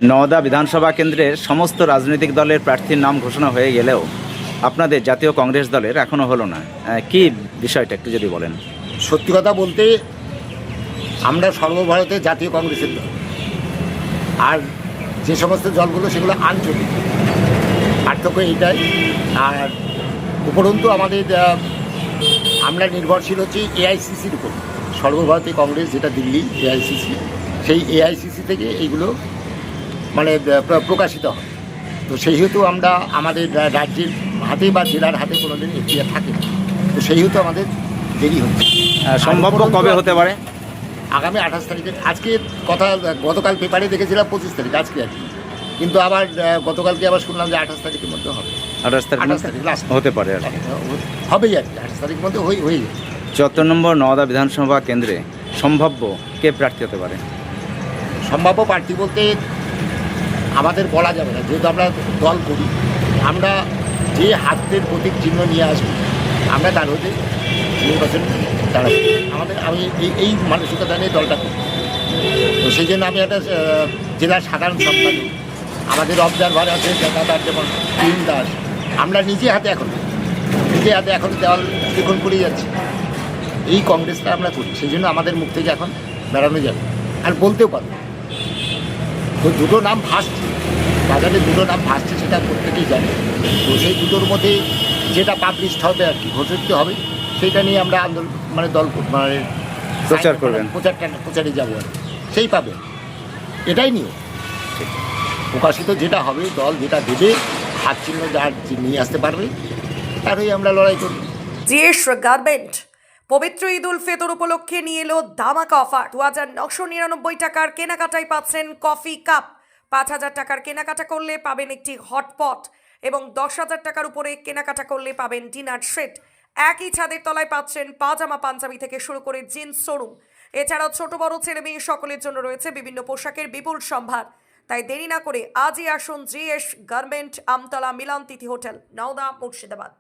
নওদা বিধানসভা কেন্দ্রের সমস্ত রাজনৈতিক দলের প্রার্থীর নাম ঘোষণা হয়ে গেলেও আপনাদের জাতীয় কংগ্রেস দলের এখনো হলো না। কি বিষয়টা একটু যদি বলেন। সত্যি কথা বলতে আমরা সর্বভারতে জাতীয় কংগ্রেসের দল, আর যে সমস্ত দলগুলো সেগুলো আঞ্চলিক, পার্থক্য এইটাই। আর উপরন্তু আমাদের আমরা নির্ভরশীল হচ্ছি এআইসিসির উপর। সর্বভারতীয় কংগ্রেস যেটা দিল্লি এআইসিসি, সেই এআইসিসি থেকে এইগুলো মানে প্রকাশিত হয়। তো সেই হেতু আমরা আমাদের রাজ্যের হাতে বা জেলার হাতে কোনোদিন এখতিয়ার থাকে না। তো সেই হেতু আমাদের দেরি হচ্ছে। সম্ভাব্য কবে হতে পারে? আগামী 28 তারিখে। আজকে কথা গতকাল পেপারে দেখেছিলাম 25 তারিখ, আজকে আর কি। কিন্তু আবার গতকালকে আবার শুনলাম যে 28 তারিখের মধ্যে হবে। 28 তারিখ লাস্ট হতে পারে আর কি। হবেই আর কি, 28 তারিখের মধ্যে হয়ে যাবে। 74 নম্বর নওদা বিধানসভা কেন্দ্রে সম্ভাব্য কে প্রার্থী হতে পারে? সম্ভাব্য প্রার্থী বলতে আমাদের বলা যাবে না, যেহেতু আমরা দল করি। আমরা যে হাতের প্রতীক চিহ্ন নিয়ে আসবো আমরা তার হতে নির্বাচন দাঁড়াবো। আমি এই মানসিকতা নিয়ে দলটা করি। তো সেই জন্য আমি একটা জেলার সাধারণ সম্পাদক, আমাদের অবজারভার আছে দাদার, যেমন তিন দাস। আমরা নিজে হাতে এখন দেওয়াল লিখন করে যাচ্ছি। এই কংগ্রেসটা আমরা করি, সেই জন্য আমাদের মুখ থেকে এখন বেড়ানো যাবে, আর বলতেও পারবো। তো দুটো নাম ভাসছে বাজারে, দুটো নাম ভাসছে, সেটা প্রত্যেকেই জানে। তো সেই দুটোর মধ্যে যেটা পাবলিশড হবে আর কি, ঘোষিত হবে, সেইটা নিয়ে আমরা আন্দোলন দল প্রচার করবেন, প্রচারে যাবো আর সেই পাবে। এটাই নিয়ে প্রকাশিত যেটা হবে, দল যেটা দেবে, হাত চিহ্ন যার নিয়ে আসতে পারবে, তার হয়ে আমরা লড়াই করব। জিএস গার্মেন্ট পবিত্র ঈদ উল ফিতর উপলক্ষে নিয়ে এলো ধামাকা অফার। 2999 টাকার কেনাকাটায় পাচ্ছেন কফি কাপ। 5000 টাকার কেনাকাটা করলে পাবেন একটি হটপট এবং 10,000 টাকার উপরে কেনাকাটা করলে পাবেন ডিনার সেট। একই ছাদের তলায় পাচ্ছেন পাজামা পাঞ্জাবি থেকে শুরু করে জিন্স শোরুম। এছাড়াও ছোট বড় ছেলে মেয়ে সকলের জন্য রয়েছে বিভিন্ন পোশাকের বিপুল সম্ভার। তাই দেরি না করে আজই আসুন জিএস গার্মেন্ট, আমতলা মিলন তিথি হোটেল, নওদা, মুর্শিদাবাদ।